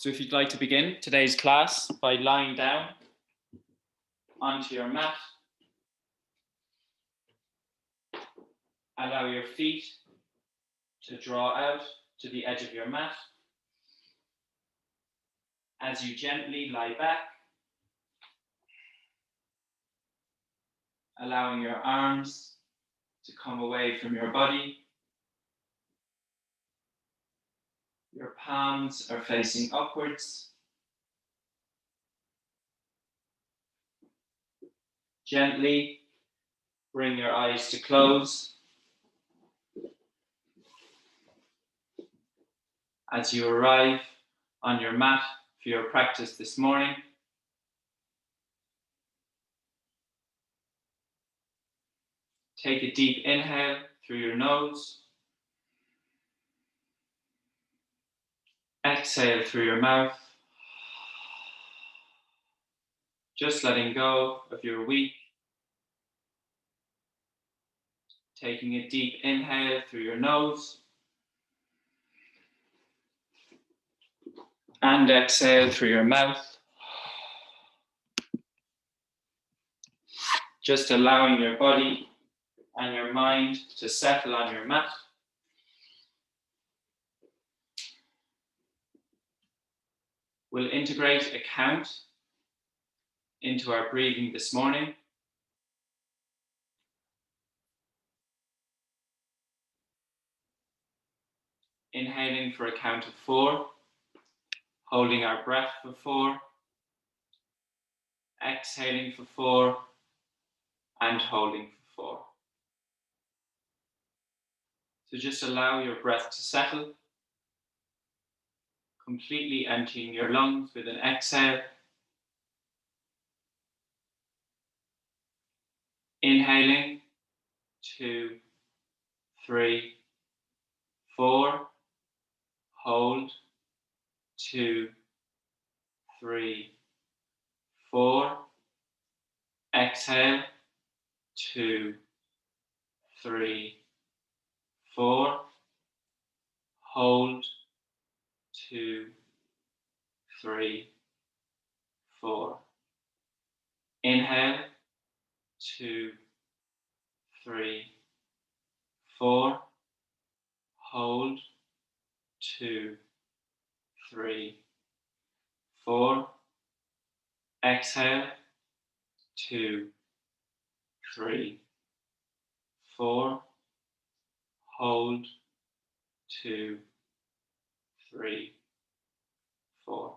So if you'd like to begin today's class by lying down onto your mat, allow your feet to draw out to the edge of your mat. As you gently lie back, allowing your arms to come away from your body. Your palms are facing upwards. Gently bring your eyes to close as you arrive on your mat for your practice this morning. Take a deep inhale through your nose. Exhale through your mouth. Just letting go of your week. Taking a deep inhale through your nose. And exhale through your mouth. Just allowing your body and your mind to settle on your mat. We'll integrate a count into our breathing this morning. Inhaling for a count of 4, holding our breath for 4, exhaling for 4, and holding for 4. So just allow your breath to settle, completely emptying your lungs with an exhale. Inhaling, 2, 3, 4, hold, 2, 3, 4, exhale, 2, 3, 4, hold, 2, 3, 4. Inhale, 2, 3, 4, hold, 2, 3, 4, exhale, 2, 3, 4, hold, 2, 3, 4.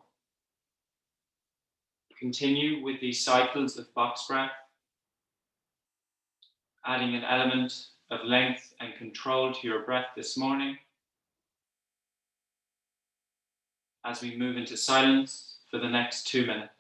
Continue with these cycles of box breath, adding an element of length and control to your breath this morning as we move into silence for the next 2 minutes.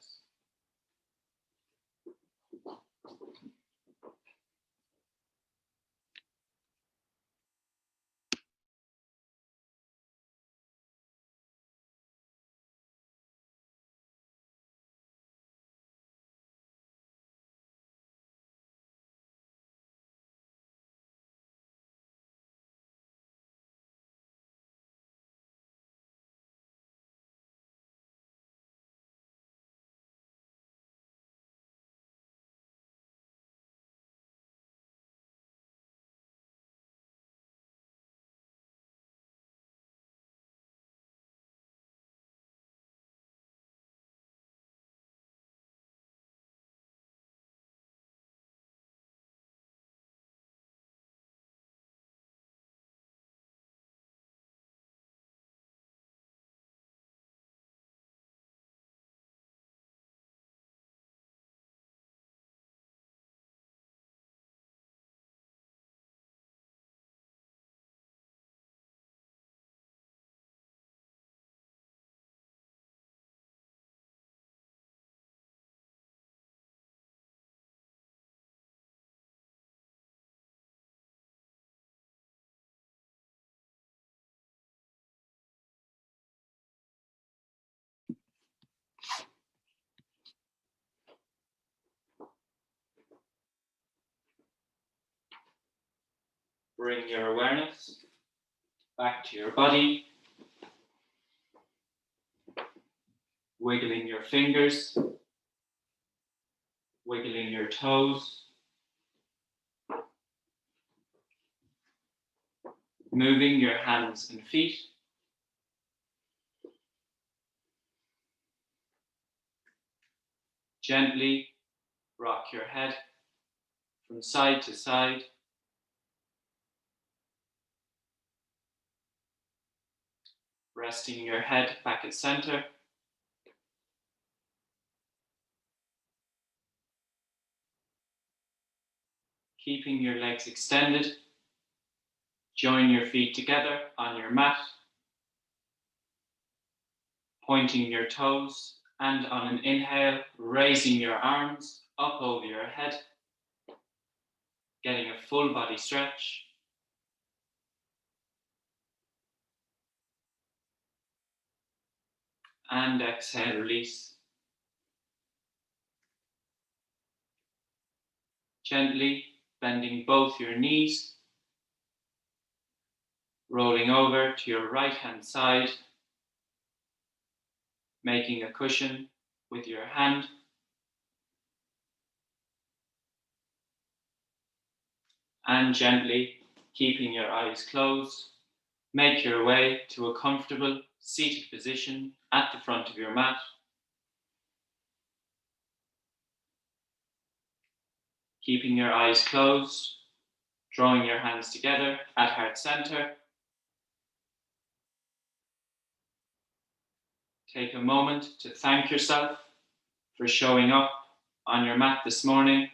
Bring your awareness back to your body. wiggling your fingers, wiggling your toes, moving your hands and feet, gently rock your head from side to side, resting your head back at center. Keeping your legs extended, join your feet together on your mat, pointing your toes, and on an inhale, raising your arms up over your head, getting a full body stretch. And exhale, release. Gently bending both your knees, rolling over to your right hand side, making a cushion with your hand. And gently, keeping your eyes closed, make your way to a comfortable seated position at the front of your mat. Keeping your eyes closed, drawing your hands together at heart center. Take a moment to thank yourself for showing up on your mat this morning,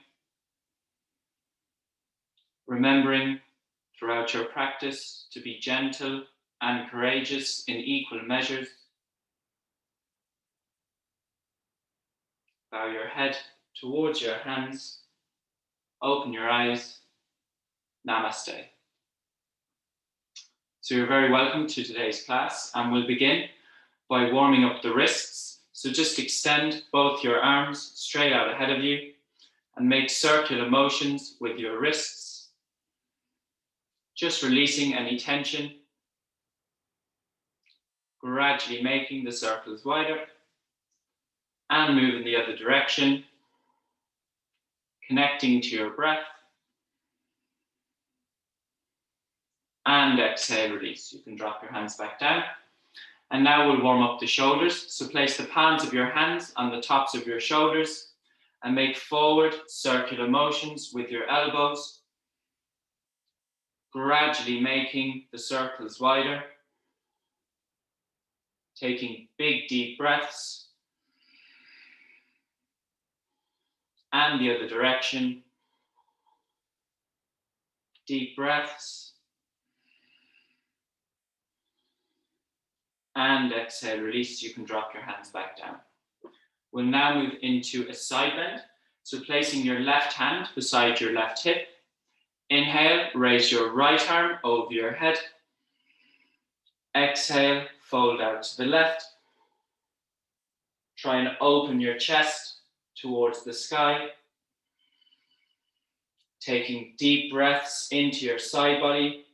remembering throughout your practice to be gentle and courageous in equal measures. Bow your head towards your hands. Open your eyes. Namaste. So you're very welcome to today's class, and we'll begin by warming up the wrists. So just extend both your arms straight out ahead of you and make circular motions with your wrists, just releasing any tension, gradually making the circles wider, and move in the other direction, connecting to your breath. And exhale, release. You can drop your hands back down. And now we'll warm up the shoulders. So place the palms of your hands on the tops of your shoulders and make forward circular motions with your elbows, gradually making the circles wider, taking big deep breaths, and the other direction. Deep breaths. And exhale, release. You can drop your hands back down. We'll now move into a side bend. So placing your left hand beside your left hip. Inhale, raise your right arm over your head. Exhale, fold out to the left. Try and open your chest towards the sky. Taking deep breaths into your side body.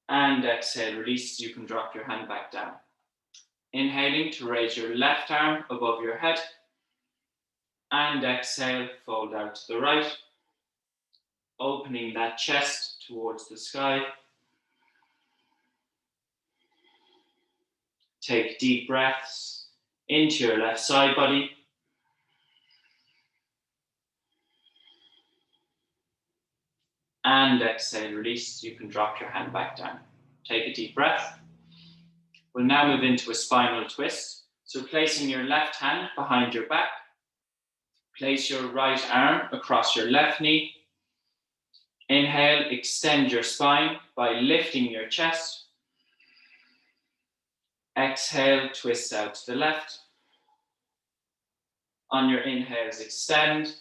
And exhale, release. You can drop your hand back down. Inhaling to raise your left arm above your head. And exhale, fold out to the right. Opening that chest towards the sky. Take deep breaths into your left side body. And exhale, release. You can drop your hand back down. Take a deep breath. We'll now move into a spinal twist. So placing your left hand behind your back. Place your right arm across your left knee. Inhale, extend your spine by lifting your chest. Exhale, twist out to the left. On your inhales, extend.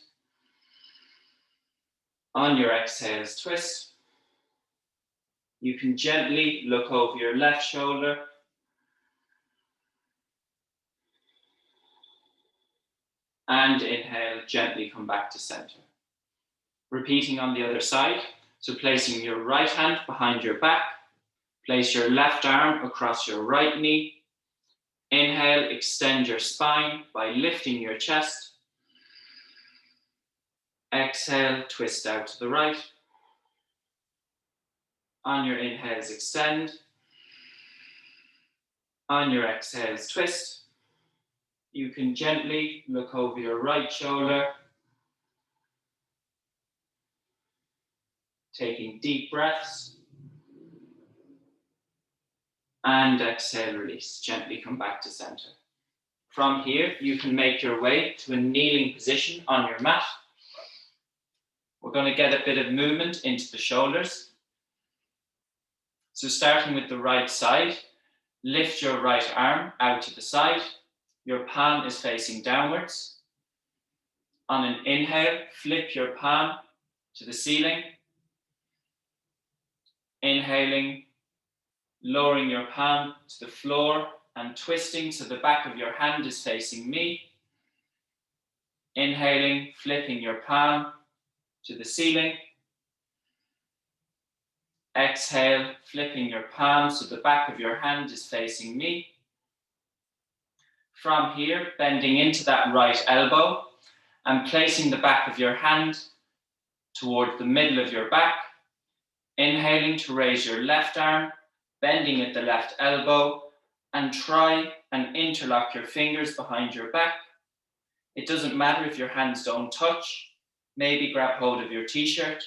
On your exhales, twist. You can gently look over your left shoulder. And inhale, gently come back to center. Repeating on the other side. So placing your right hand behind your back. Place your left arm across your right knee. Inhale, extend your spine by lifting your chest. Exhale, twist out to the right. On your inhales, extend. On your exhales, twist. You can gently look over your right shoulder. Taking deep breaths. And exhale, release. Gently come back to center. From here, you can make your way to a kneeling position on your mat. We're going to get a bit of movement into the shoulders. So starting with the right side, lift your right arm out to the side. Your palm is facing downwards. On an inhale, flip your palm to the ceiling. Inhaling, lowering your palm to the floor and twisting so the back of your hand is facing me. Inhaling, flipping your palm to the ceiling. Exhale, flipping your palm so the back of your hand is facing me. From here, bending into that right elbow and placing the back of your hand toward the middle of your back. Inhaling to raise your left arm, bending at the left elbow, and try and interlock your fingers behind your back. It doesn't matter if your hands don't touch. Maybe grab hold of your t-shirt.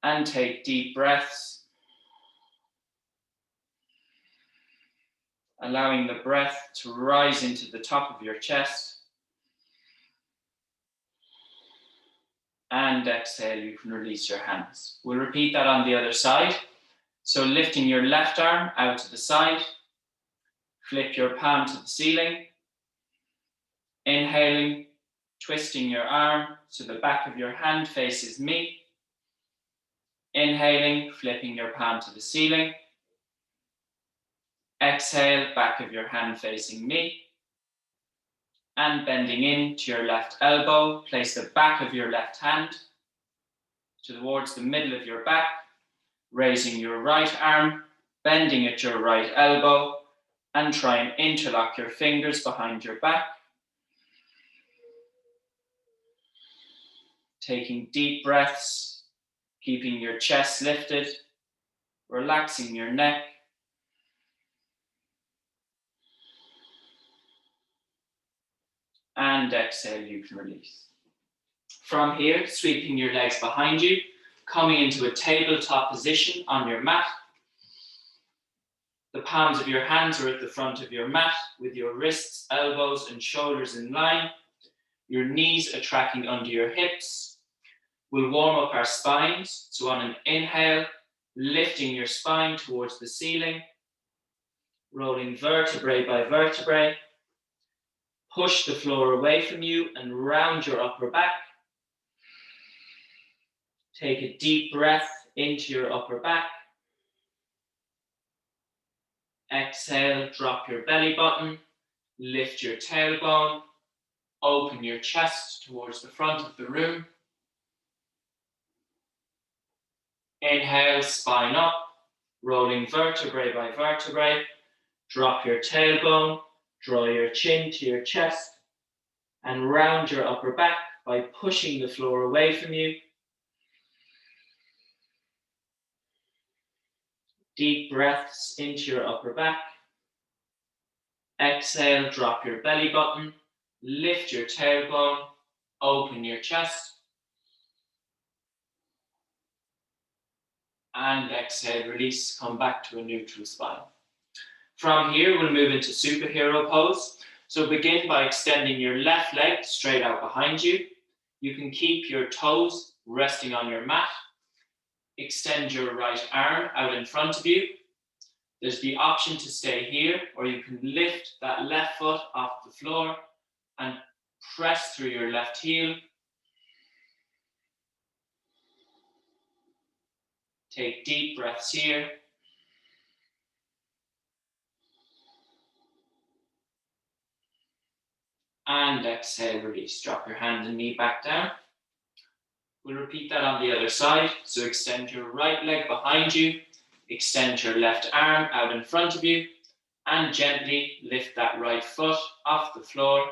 And take deep breaths. Allowing the breath to rise into the top of your chest. And exhale, you can release your hands. We'll repeat that on the other side. So lifting your left arm out to the side. Flip your palm to the ceiling. Inhaling, twisting your arm so the back of your hand faces me. Inhaling, flipping your palm to the ceiling. Exhale, back of your hand facing me. And bending into your left elbow, place the back of your left hand towards the middle of your back, raising your right arm, bending at your right elbow, and try and interlock your fingers behind your back. Taking deep breaths, keeping your chest lifted, relaxing your neck. And exhale, you can release. From here, sweeping your legs behind you, coming into a tabletop position on your mat. The palms of your hands are at the front of your mat with your wrists, elbows, and shoulders in line. Your knees are tracking under your hips. We'll warm up our spines. So on an inhale, lifting your spine towards the ceiling, rolling vertebrae by vertebrae. Push the floor away from you and round your upper back. Take a deep breath into your upper back. Exhale, drop your belly button, lift your tailbone, open your chest towards the front of the room. Inhale, spine up, rolling vertebrae by vertebrae. Drop your tailbone, draw your chin to your chest, and round your upper back by pushing the floor away from you. Deep breaths into your upper back. Exhale, drop your belly button, lift your tailbone, open your chest. And exhale, release, come back to a neutral spine. From here, we'll move into superhero pose. So begin by extending your left leg straight out behind you. You can keep your toes resting on your mat. Extend your right arm out in front of you. There's the option to stay here, or you can lift that left foot off the floor and press through your left heel. Take deep breaths here. And exhale, release. Drop your hand and knee back down. We'll repeat that on the other side. So extend your right leg behind you. Extend your left arm out in front of you and gently lift that right foot off the floor,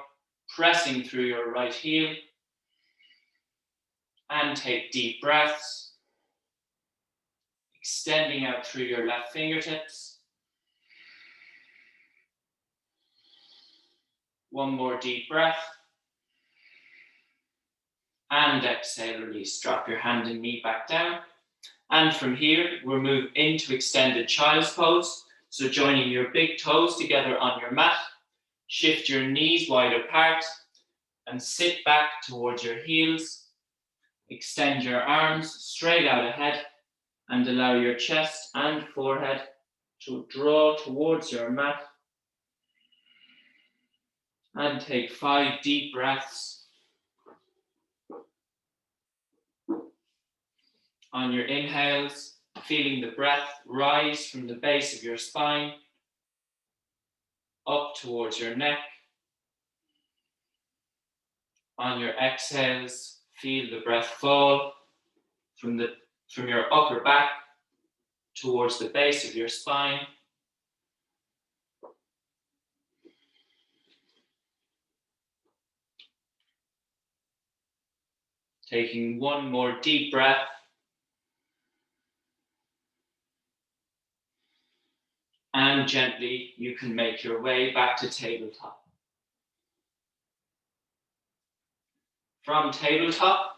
pressing through your right heel. And take deep breaths, extending out through your left fingertips. One more deep breath. And exhale, release. Drop your hand and knee back down. And from here, we'll move into extended child's pose. So joining your big toes together on your mat, shift your knees wide apart and sit back towards your heels. Extend your arms straight out ahead and allow your chest and forehead to draw towards your mat. And take 5 deep breaths. On your inhales, feeling the breath rise from the base of your spine up towards your neck. On your exhales, feel the breath fall from your upper back towards the base of your spine. Taking one more deep breath. And gently, you can make your way back to tabletop. From tabletop,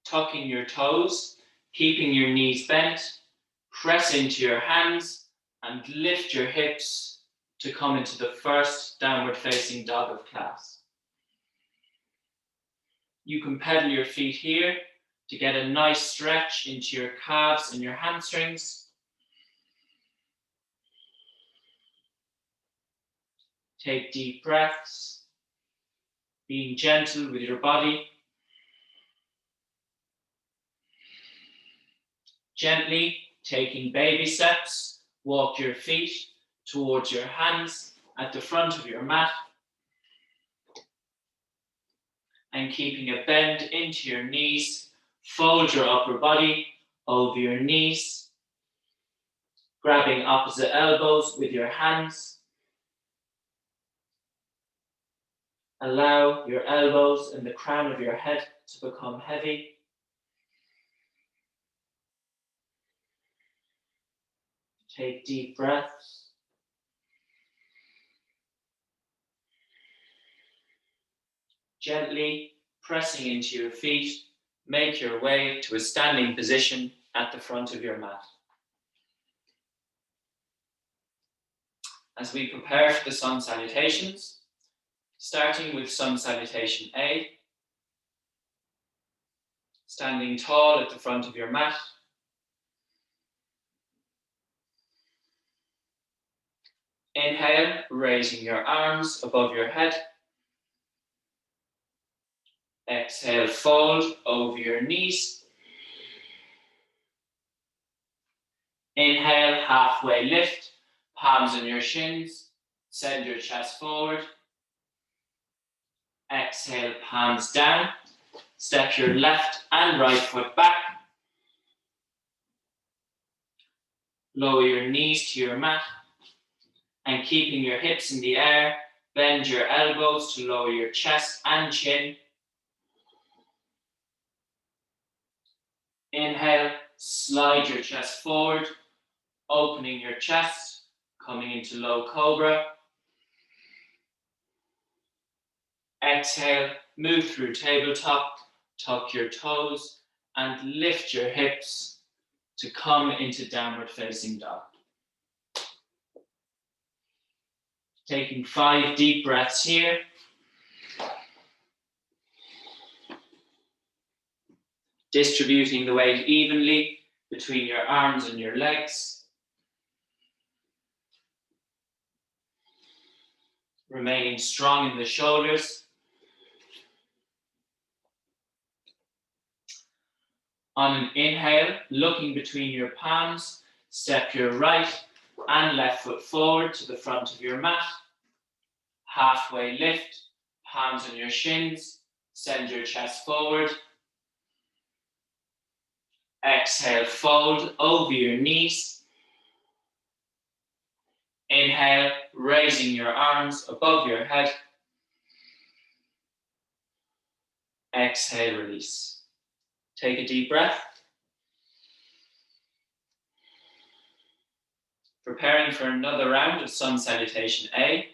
tucking your toes, keeping your knees bent, press into your hands and lift your hips to come into the first downward facing dog of class. You can pedal your feet here to get a nice stretch into your calves and your hamstrings. Take deep breaths, being gentle with your body. Gently taking baby steps, walk your feet towards your hands at the front of your mat. And keeping a bend into your knees, fold your upper body over your knees, grabbing opposite elbows with your hands. Allow your elbows and the crown of your head to become heavy. Take deep breaths. Gently pressing into your feet, make your way to a standing position at the front of your mat. As we prepare for the sun salutations, starting with sun salutation A, standing tall at the front of your mat. Inhale, raising your arms above your head. Exhale, fold over your knees. Inhale, halfway lift, palms on your shins. Send your chest forward. Exhale, palms down. Step your left and right foot back. Lower your knees to your mat. And keeping your hips in the air, bend your elbows to lower your chest and chin. Inhale, slide your chest forward, opening your chest, coming into low cobra. Exhale, move through tabletop, tuck your toes, and lift your hips to come into downward facing dog. Taking 5 deep breaths here. Distributing the weight evenly between your arms and your legs. Remaining strong in the shoulders. On an inhale, looking between your palms, step your right and left foot forward to the front of your mat. Halfway lift, palms on your shins, send your chest forward. Exhale, fold over your knees. Inhale, raising your arms above your head. Exhale, release. Take a deep breath. Preparing for another round of Sun Salutation A.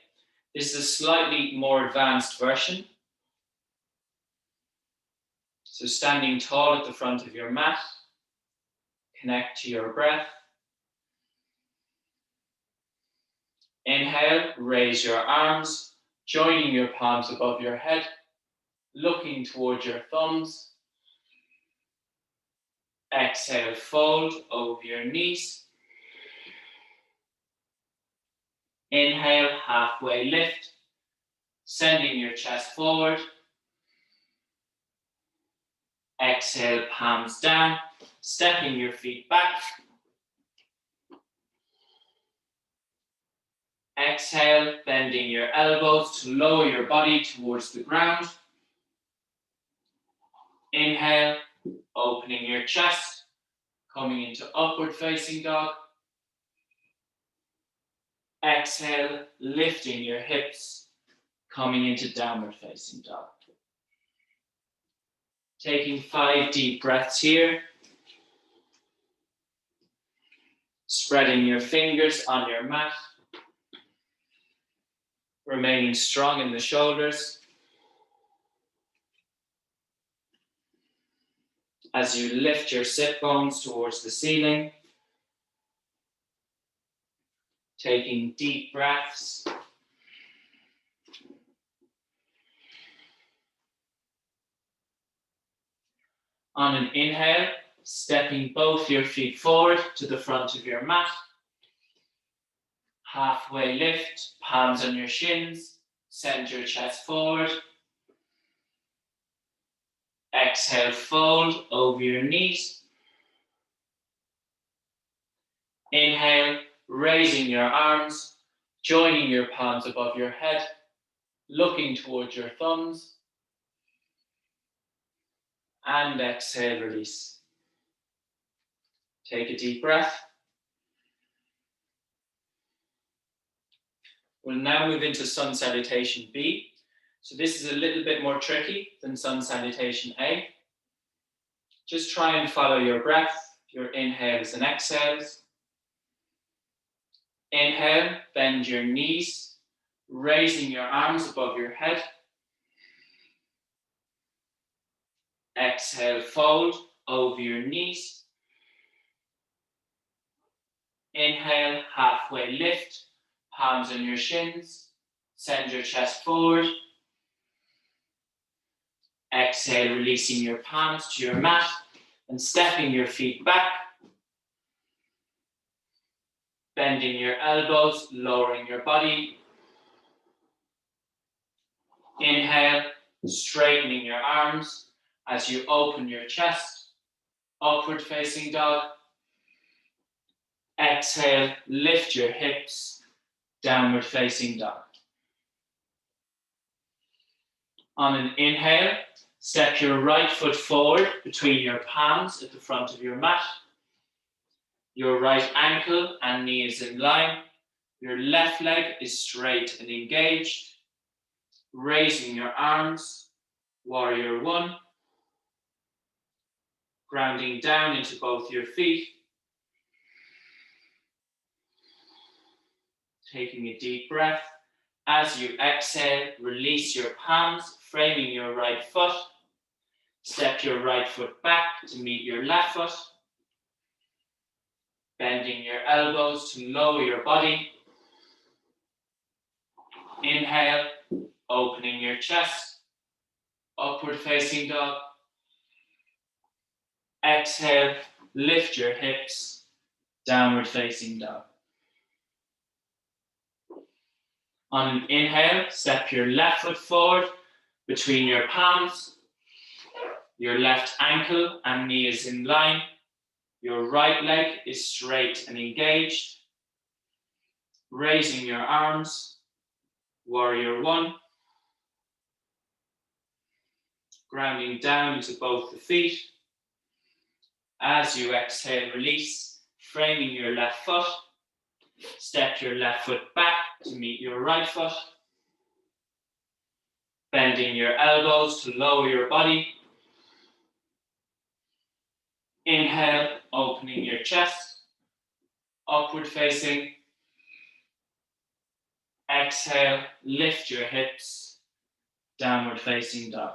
This is a slightly more advanced version. So standing tall at the front of your mat, connect to your breath. Inhale, raise your arms, joining your palms above your head, looking towards your thumbs. Exhale, fold over your knees. Inhale, halfway lift, sending your chest forward. Exhale, palms down, stepping your feet back. Exhale, bending your elbows to lower your body towards the ground. Inhale, opening your chest, coming into upward facing dog. Exhale, lifting your hips, coming into downward facing dog. Taking 5 deep breaths here. Spreading your fingers on your mat. Remaining strong in the shoulders. As you lift your sit bones towards the ceiling. Taking deep breaths. On an inhale, stepping both your feet forward to the front of your mat. Halfway lift, palms on your shins, send your chest forward. Exhale, fold over your knees. Inhale, raising your arms, joining your palms above your head, looking towards your thumbs. And exhale, release. Take a deep breath. We'll now move into Sun Salutation B. So this is a little bit more tricky than Sun Salutation A. Just try and follow your breath, your inhales and exhales. Inhale, bend your knees, raising your arms above your head. Exhale, fold over your knees. Inhale, halfway lift, palms on your shins. Send your chest forward. Exhale, releasing your palms to your mat and stepping your feet back. Bending your elbows, lowering your body. Inhale, straightening your arms as you open your chest. Upward facing dog. Exhale, lift your hips. Downward facing dog. On an inhale, step your right foot forward between your palms at the front of your mat. Your right ankle and knee is in line. Your left leg is straight and engaged. Raising your arms, warrior one. Grounding down into both your feet. Taking a deep breath. As you exhale, release your palms, framing your right foot. Step your right foot back to meet your left foot. Bending your elbows to lower your body. Inhale, opening your chest. Upward facing dog. Exhale, lift your hips. Downward facing dog. On an inhale, step your left foot forward between your palms. Your left ankle and knee is in line. Your right leg is straight and engaged. Raising your arms, warrior one. Grounding down into both the feet. As you exhale, release, framing your left foot. Step your left foot back to meet your right foot. Bending your elbows to lower your body. Inhale, opening your chest, upward facing. Exhale, lift your hips, downward facing dog.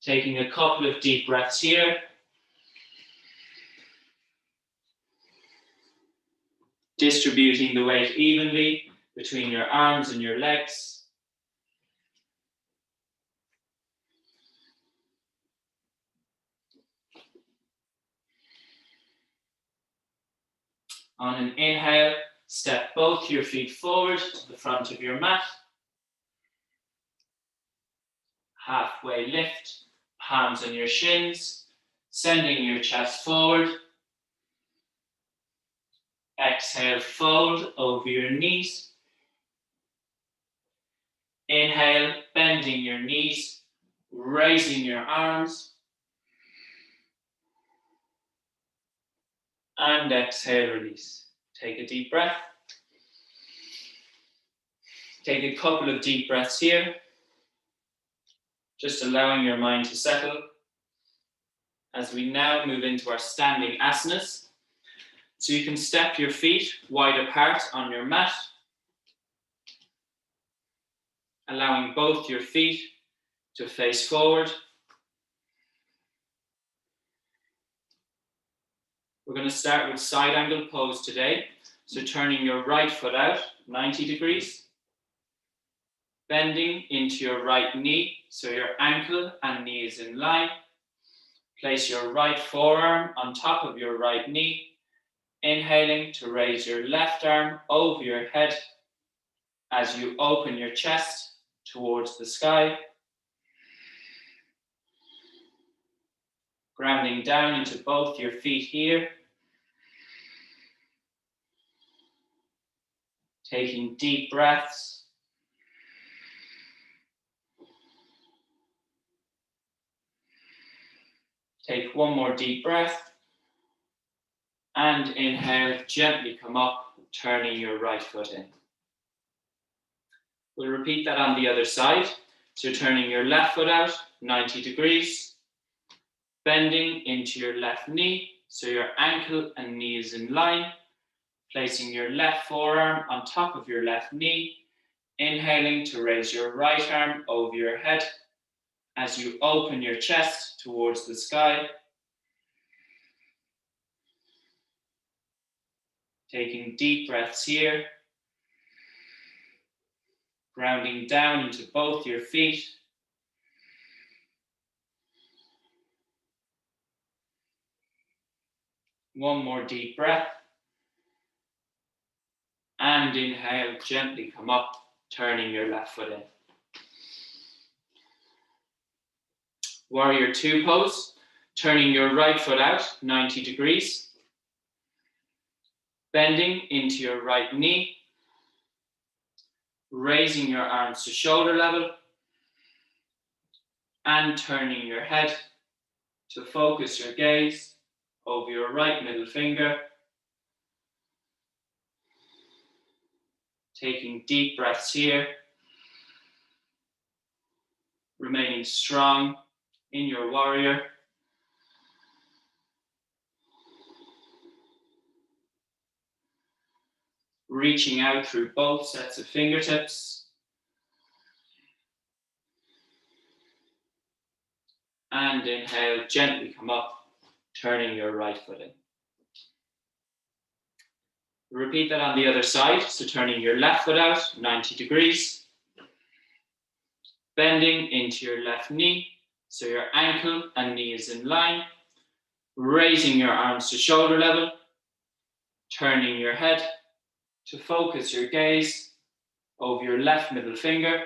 Taking a couple of deep breaths here. Distributing the weight evenly between your arms and your legs. On an inhale, step both your feet forward to the front of your mat. Halfway lift, palms on your shins, sending your chest forward. Exhale, fold over your knees. Inhale, bending your knees, raising your arms. And exhale, release. Take a deep breath. Take a couple of deep breaths here. Just allowing your mind to settle as we now move into our standing asanas. So you can step your feet wide apart on your mat, allowing both your feet to face forward. We're going to start with side angle pose today. So turning your right foot out 90 degrees. Bending into your right knee, so your ankle and knee is in line. Place your right forearm on top of your right knee. Inhaling to raise your left arm over your head as you open your chest towards the sky. Grounding down into both your feet here. Taking deep breaths. Take one more deep breath. And inhale, gently come up, turning your right foot in. We'll repeat that on the other side. So turning your left foot out 90 degrees. Bending into your left knee, so your ankle and knee is in line. Placing your left forearm on top of your left knee. Inhaling to raise your right arm over your head as you open your chest towards the sky. Taking deep breaths here. Grounding down into both your feet. One more deep breath. And inhale, gently come up, turning your left foot in. Warrior two pose, turning your right foot out 90 degrees. Bending into your right knee. Raising your arms to shoulder level. And turning your head to focus your gaze over your right middle finger. Taking deep breaths here. Remaining strong in your warrior. Reaching out through both sets of fingertips. And inhale, gently come up, turning your right foot in. Repeat that on the other side. So turning your left foot out 90 degrees. Bending into your left knee, so your ankle and knee is in line. Raising your arms to shoulder level. Turning your head to focus your gaze over your left middle finger.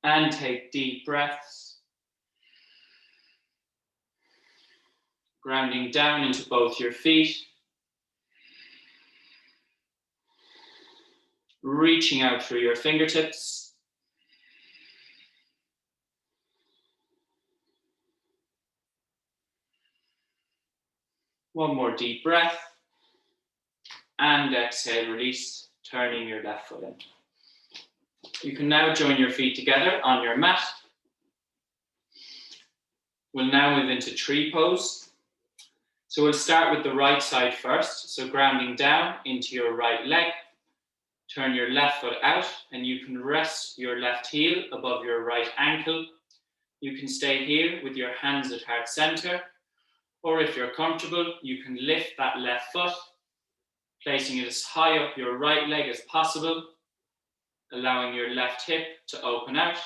And take deep breaths. Grounding down into both your feet. Reaching out through your fingertips. One more deep breath. And exhale, release, turning your left foot in. You can now join your feet together on your mat. We'll now move into tree pose. So we'll start with the right side first. So grounding down into your right leg. Turn your left foot out and you can rest your left heel above your right ankle. You can stay here with your hands at heart center, or if you're comfortable, you can lift that left foot, placing it as high up your right leg as possible, allowing your left hip to open out.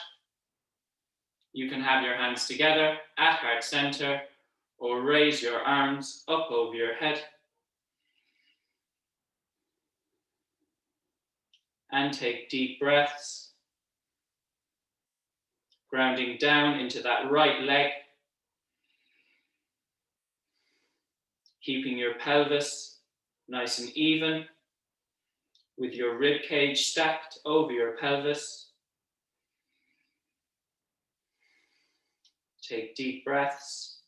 You can have your hands together at heart center, or raise your arms up over your head. And take deep breaths, grounding down into that right leg, keeping your pelvis nice and even, with your rib cage stacked over your pelvis. Take deep breaths.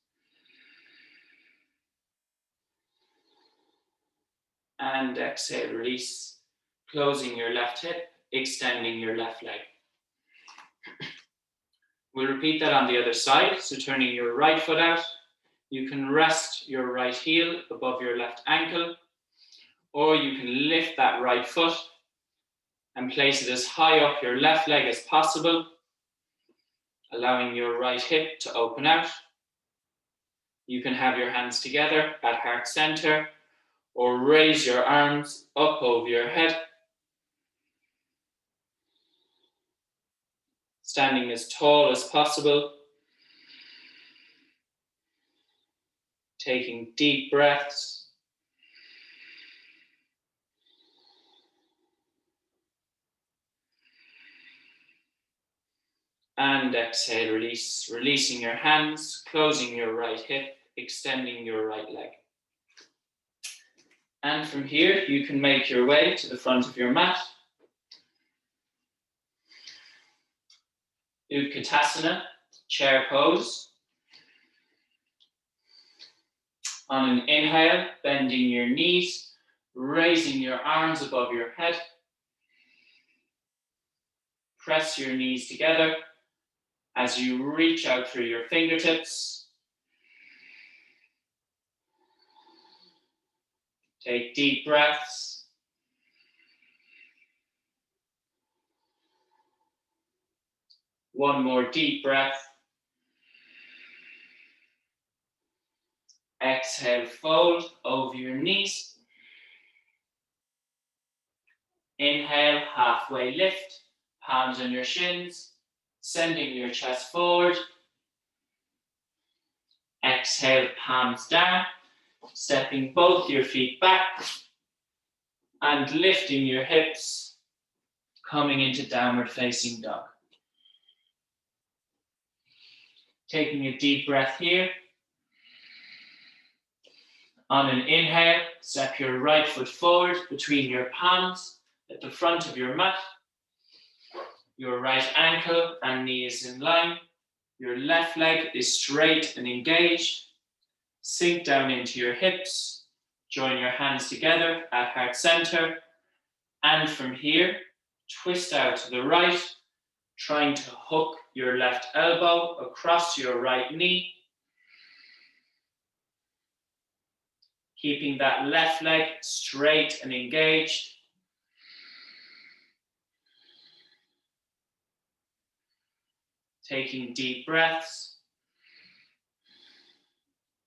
And exhale, release. Closing your left hip, extending your left leg. We'll repeat that on the other side. So turning your right foot out, you can rest your right heel above your left ankle, or you can lift that right foot and place it as high up your left leg as possible, allowing your right hip to open out. You can have your hands together at heart center, or raise your arms up over your head. Standing as tall as possible. Taking deep breaths. And exhale, release, releasing your hands, closing your right hip, extending your right leg. And from here, you can make your way to the front of your mat. Utkatasana, chair pose. On an inhale, bending your knees, raising your arms above your head. Press your knees together as you reach out through your fingertips. Take deep breaths. One more deep breath. Exhale, fold over your knees. Inhale, halfway lift, palms on your shins, sending your chest forward. Exhale, palms down, stepping both your feet back and lifting your hips, coming into downward facing dog. Taking a deep breath here. On an inhale, step your right foot forward between your palms at the front of your mat. Your right ankle and knee is in line. Your left leg is straight and engaged. Sink down into your hips. Join your hands together at heart center. And from here, twist out to the right, trying to hook your left elbow across your right knee. Keeping that left leg straight and engaged. Taking deep breaths.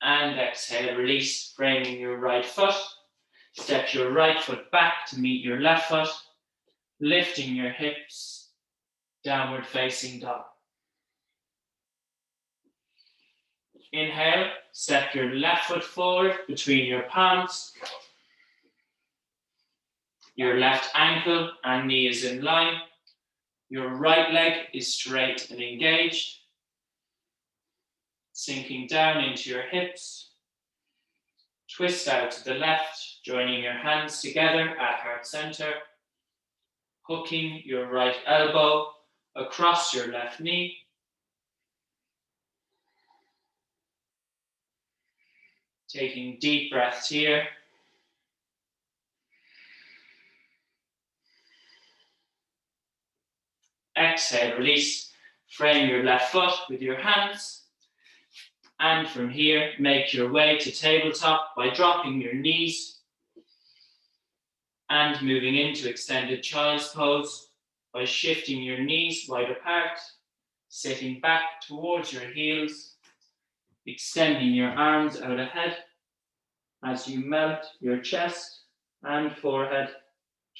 And exhale, release, framing your right foot. Step your right foot back to meet your left foot. Lifting your hips, downward facing dog. Inhale, step your left foot forward between your palms. Your left ankle and knee is in line. Your right leg is straight and engaged. Sinking down into your hips. Twist out to the left, joining your hands together at heart center. Hooking your right elbow across your left knee. Taking deep breaths here. Exhale, release. Frame your left foot with your hands. And from here, make your way to tabletop by dropping your knees and moving into extended child's pose by shifting your knees wide apart, sitting back towards your heels, extending your arms out ahead as you melt your chest and forehead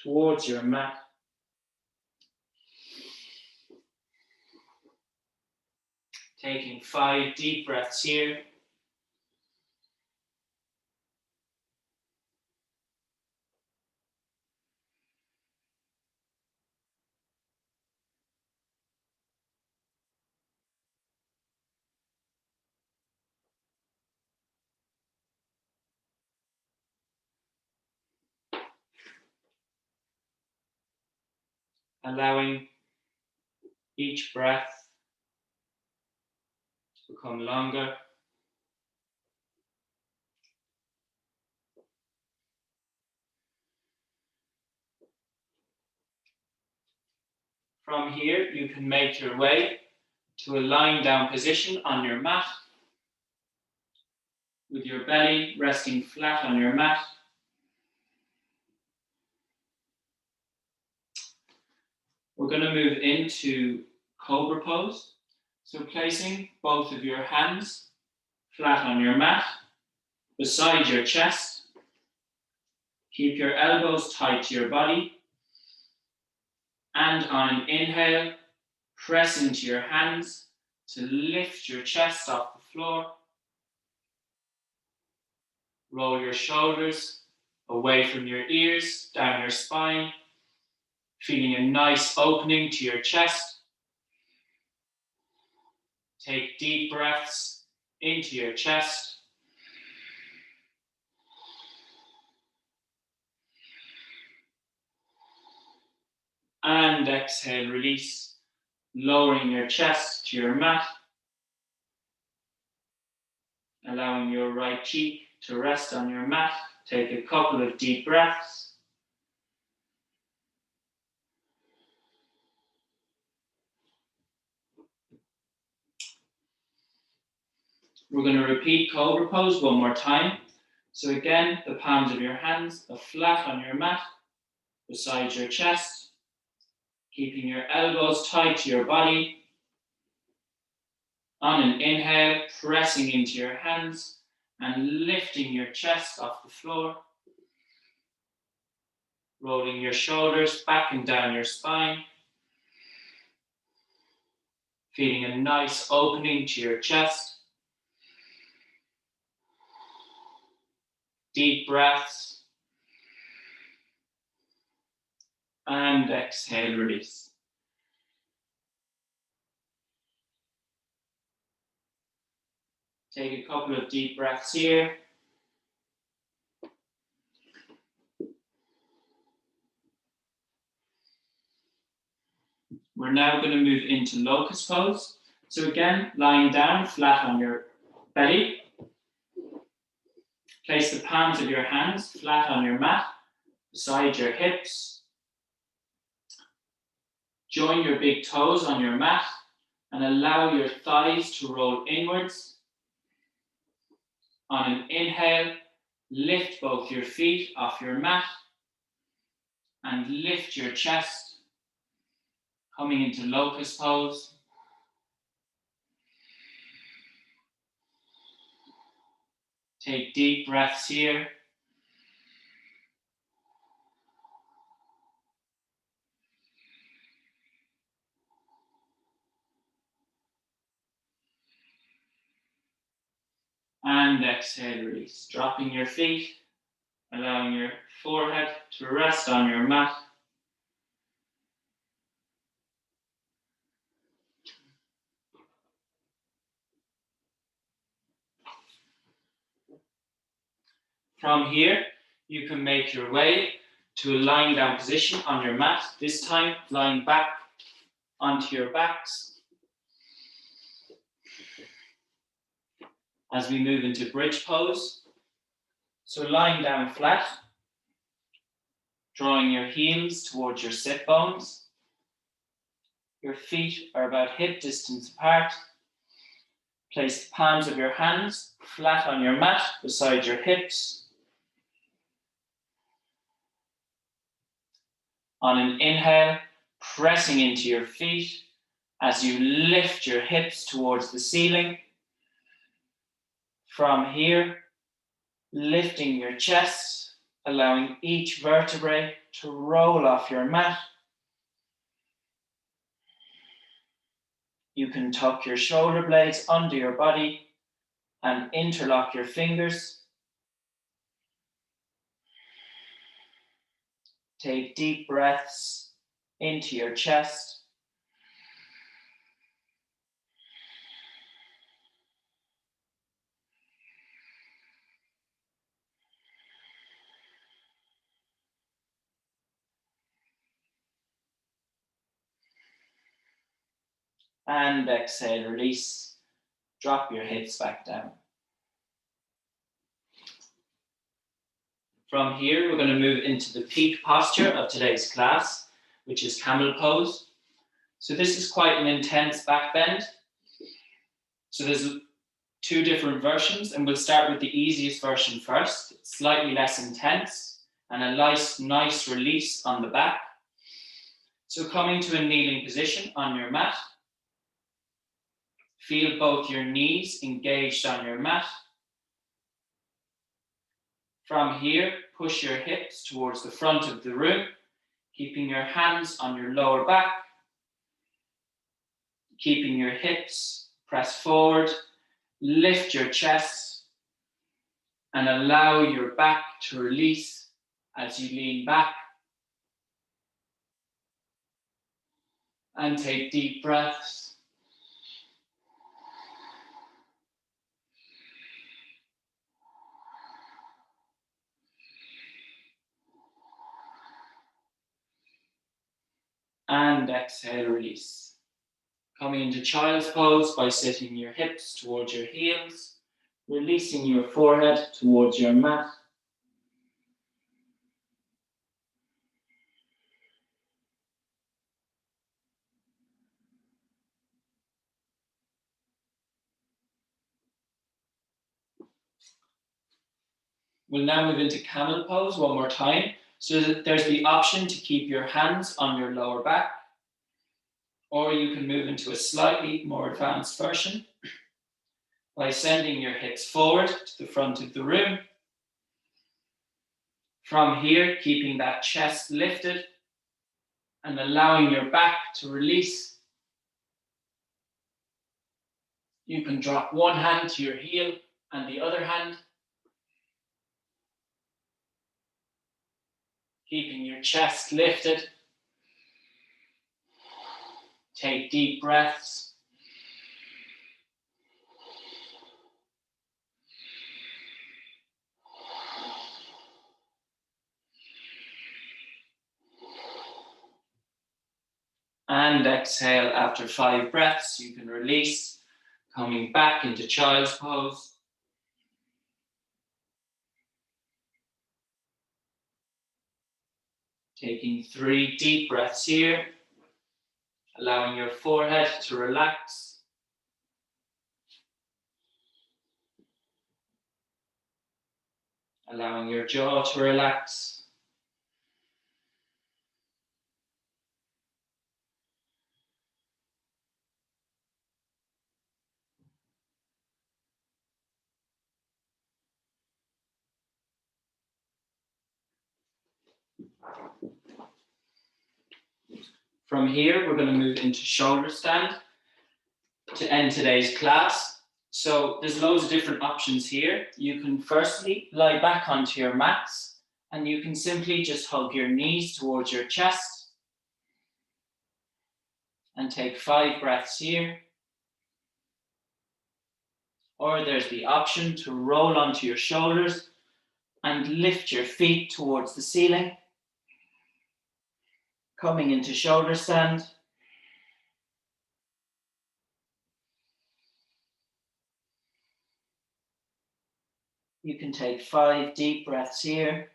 towards your mat. Taking 5 deep breaths here. Allowing each breath to become longer. From here, you can make your way to a lying down position on your mat, with your belly resting flat on your mat. We're going to move into Cobra pose. So placing both of your hands flat on your mat, beside your chest. Keep your elbows tight to your body. And on an inhale, press into your hands to lift your chest off the floor. Roll your shoulders away from your ears, down your spine, feeling a nice opening to your chest. Take deep breaths into your chest. And exhale, release, lowering your chest to your mat, allowing your right cheek to rest on your mat. Take a couple of deep breaths. We're going to repeat Cobra pose one more time. So again, the palms of your hands are flat on your mat, beside your chest, keeping your elbows tight to your body. On an inhale, pressing into your hands and lifting your chest off the floor. Rolling your shoulders back and down your spine. Feeling a nice opening to your chest. Deep breaths. And exhale, release. Take a couple of deep breaths here. We're now going to move into locust pose. So again, lying down flat on your belly. Place the palms of your hands flat on your mat, beside your hips. Join your big toes on your mat and allow your thighs to roll inwards. On an inhale, lift both your feet off your mat and lift your chest, coming into locust pose. Take deep breaths here. And exhale, release. Dropping your feet, allowing your forehead to rest on your mat. From here, you can make your way to a lying down position on your mat, this time lying back onto your backs. As we move into bridge pose, So lying down flat, drawing your heels towards your sit bones. Your feet are about hip distance apart. Place the palms of your hands flat on your mat beside your hips. On an inhale, pressing into your feet as you lift your hips towards the ceiling. From here, lifting your chest, allowing each vertebrae to roll off your mat. You can tuck your shoulder blades under your body and interlock your fingers. Take deep breaths into your chest. And exhale, release. Drop your hips back down. From here, we're going to move into the peak posture of today's class, which is camel pose. So this is quite an intense back bend. So there's two different versions, and we'll start with the easiest version first. It's slightly less intense and a nice release on the back. So coming to a kneeling position on your mat. Feel both your knees engaged on your mat. From here, push your hips towards the front of the room, keeping your hands on your lower back, keeping your hips pressed forward, lift your chest, and allow your back to release as you lean back. And take deep breaths. And exhale, release. Coming into child's pose by sitting your hips towards your heels, releasing your forehead towards your mat. We'll now move into camel pose one more time. So that there's the option to keep your hands on your lower back, or you can move into a slightly more advanced version by sending your hips forward to the front of the room. From here, keeping that chest lifted and allowing your back to release. You can drop one hand to your heel and the other hand, keeping your chest lifted. Take deep breaths. And exhale after 5 breaths. You can release, coming back into child's pose. Taking 3 deep breaths here, allowing your forehead to relax. Allowing your jaw to relax. From here, we're going to move into shoulder stand to end today's class. So there's loads of different options here. You can firstly lie back onto your mats and you can simply just hug your knees towards your chest and take 5 breaths here. Or there's the option to roll onto your shoulders and lift your feet towards the ceiling. Coming into shoulder stand. You can take 5 deep breaths here.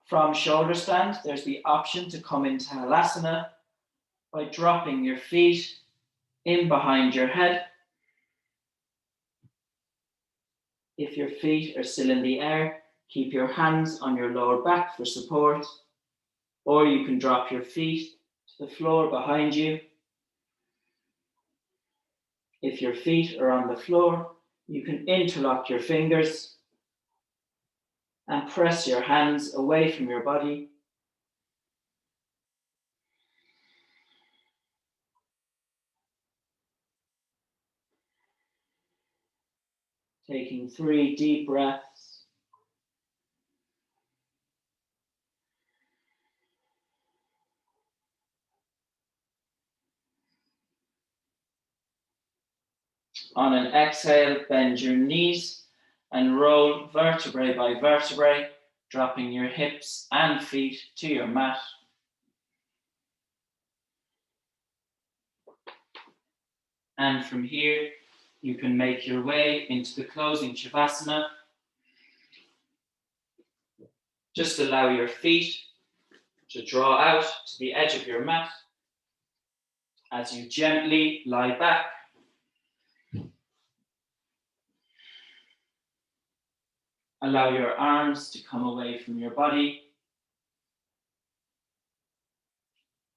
From shoulder stand, there's the option to come into Halasana by dropping your feet in behind your head. If your feet are still in the air, keep your hands on your lower back for support, or you can drop your feet to the floor behind you. If your feet are on the floor, you can interlock your fingers and press your hands away from your body. Taking 3 deep breaths. On an exhale, bend your knees and roll vertebrae by vertebrae, dropping your hips and feet to your mat. And from here, you can make your way into the closing Shavasana. Just allow your feet to draw out to the edge of your mat as you gently lie back. Allow your arms to come away from your body.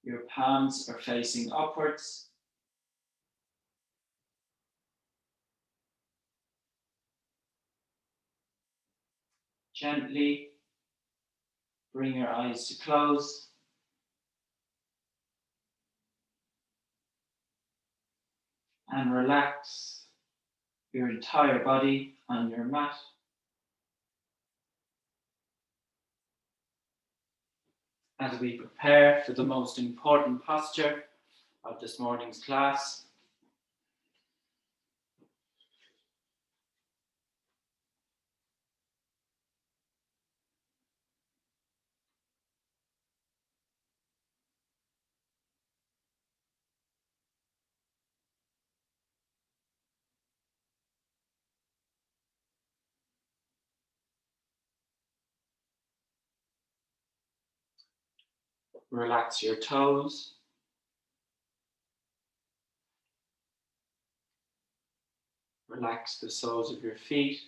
Your palms are facing upwards. Gently bring your eyes to close. And relax your entire body on your mat. As we prepare for the most important posture of this morning's class, relax your toes. Relax the soles of your feet.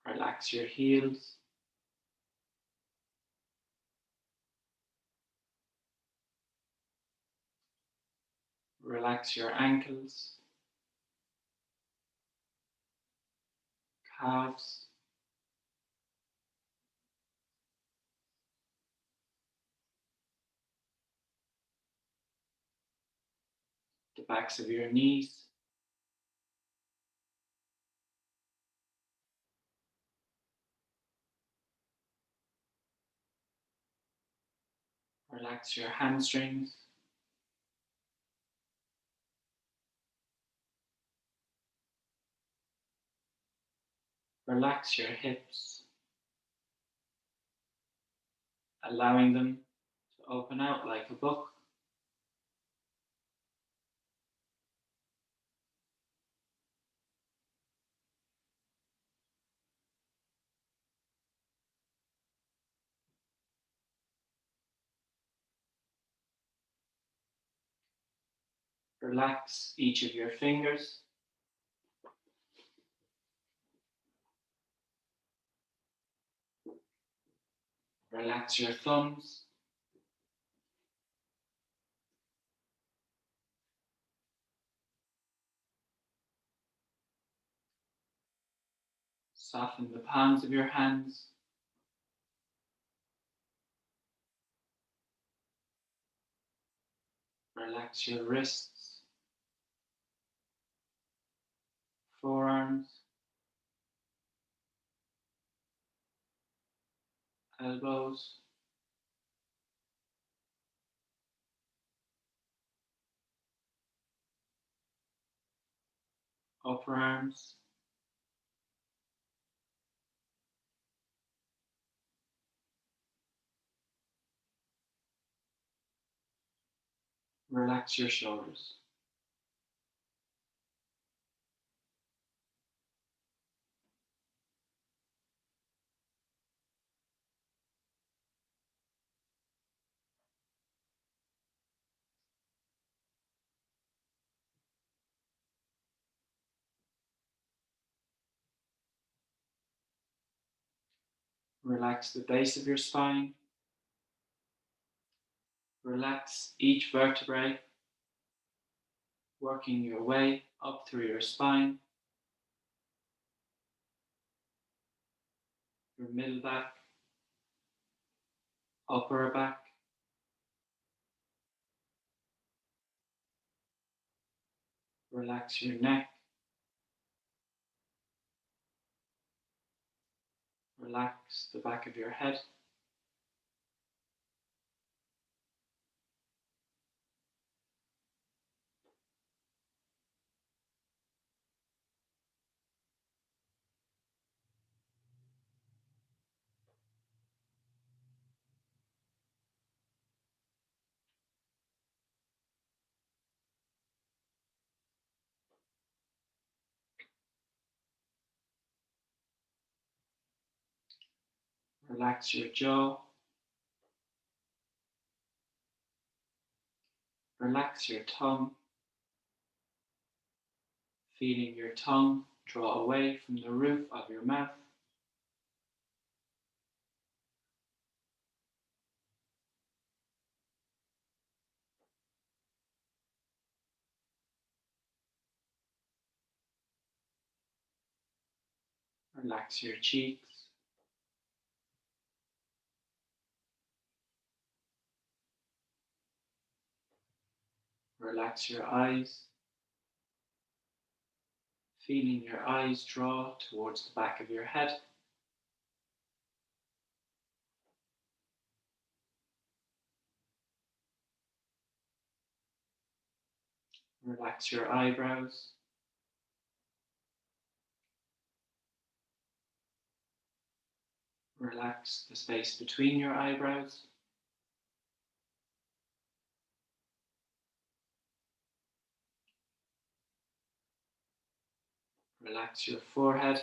Relax your heels. Relax your ankles, calves, the backs of your knees. Relax your hamstrings. Relax your hips, allowing them to open out like a book. Relax each of your fingers. Relax your thumbs. Soften the palms of your hands. Relax your wrists, forearms, elbows, upper arms. Relax your shoulders. Relax the base of your spine. Relax each vertebrae, working your way up through your spine, your middle back, upper back, relax your neck, relax the back of your head, relax your jaw, relax your tongue, feeling your tongue draw away from the roof of your mouth. Relax your cheeks, relax your eyes, feeling your eyes draw towards the back of your head. Relax your eyebrows, relax the space between your eyebrows. Relax your forehead,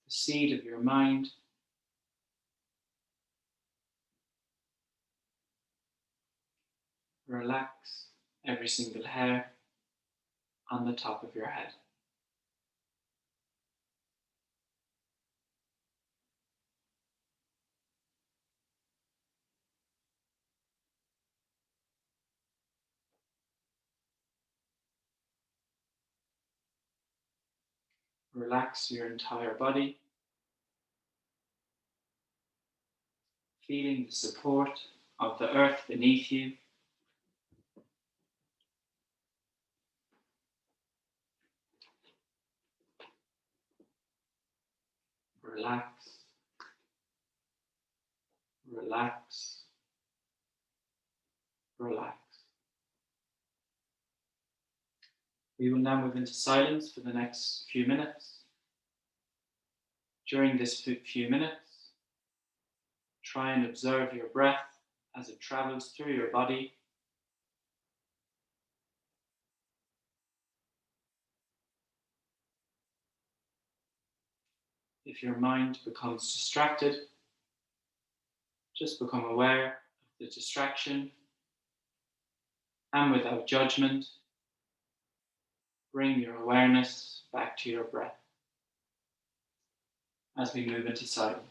the seat of your mind. Relax every single hair on the top of your head. Relax your entire body, feeling the support of the earth beneath you. Relax, relax, relax. We will now move into silence for the next few minutes. During this few minutes, try and observe your breath as it travels through your body. If your mind becomes distracted, just become aware of the distraction and without judgment, bring your awareness back to your breath as we move into silence.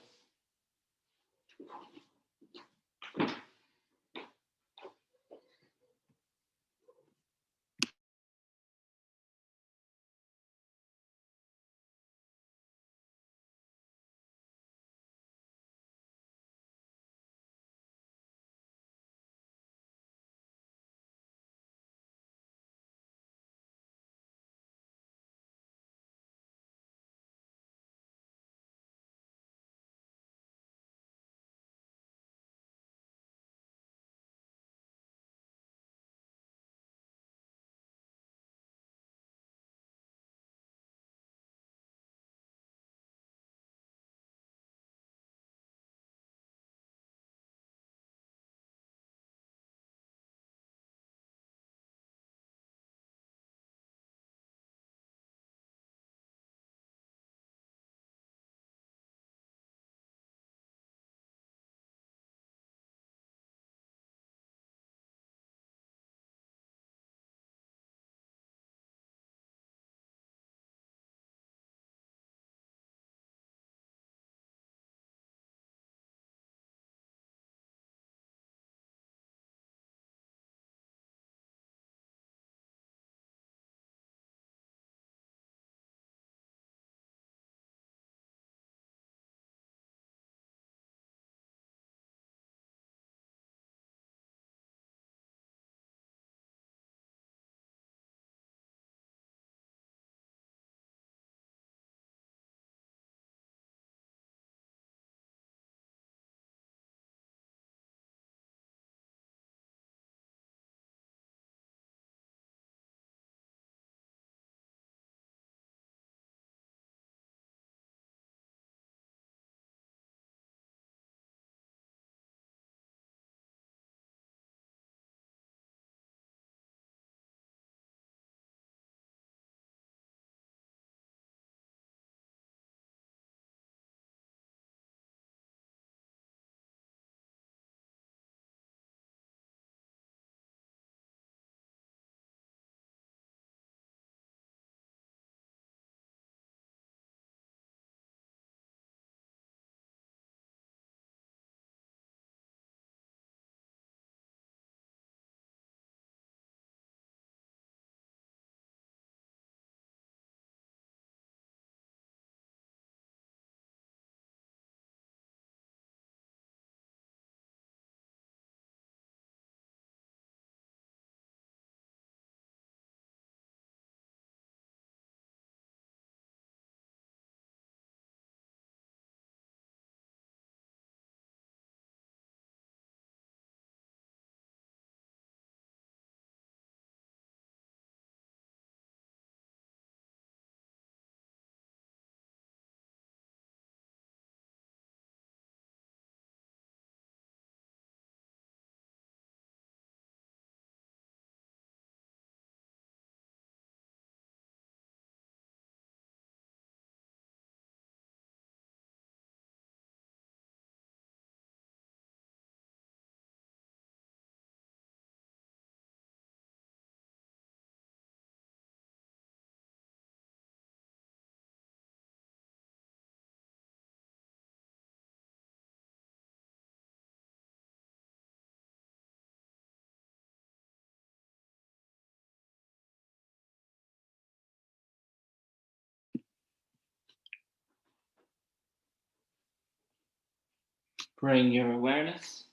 Bring your awareness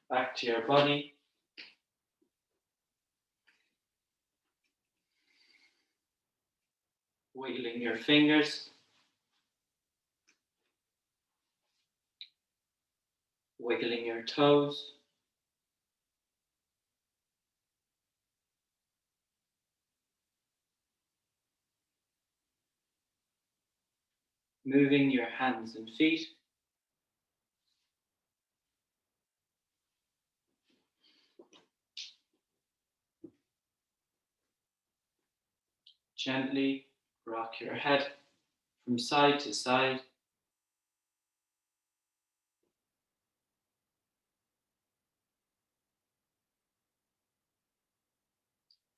back to your body. Wiggling your fingers. Wiggling your toes. Moving your hands and feet. Gently rock your head from side to side.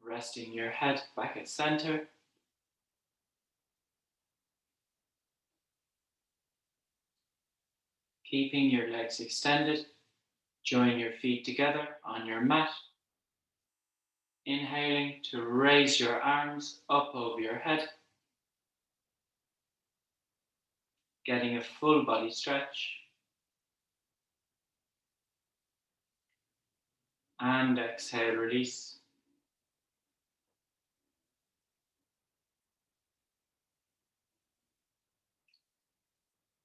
Resting your head back at center. Keeping your legs extended. Join your feet together on your mat. Inhaling to raise your arms up over your head. Getting a full body stretch. And exhale, release.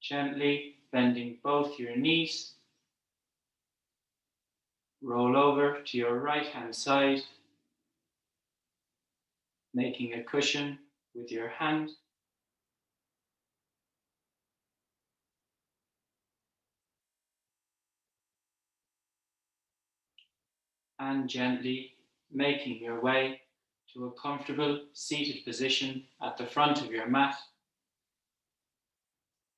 Gently bending both your knees. Roll over to your right hand side, making a cushion with your hand. And gently making your way to a comfortable seated position at the front of your mat.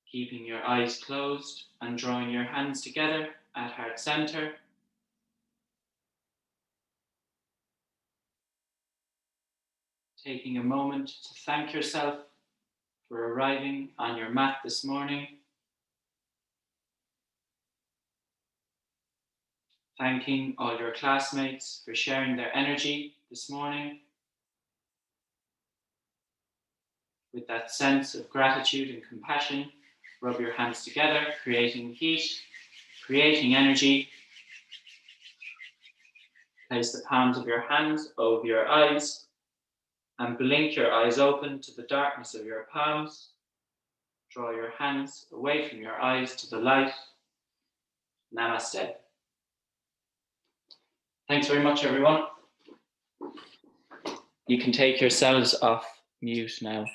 Keeping your eyes closed and drawing your hands together at heart center. Taking a moment to thank yourself for arriving on your mat this morning. Thanking all your classmates for sharing their energy this morning. With that sense of gratitude and compassion, rub your hands together, creating heat, creating energy. Place the palms of your hands over your eyes and blink your eyes open to the darkness of your palms. Draw your hands away from your eyes to the light. Namaste. Thanks very much, everyone. You can take yourselves off mute now.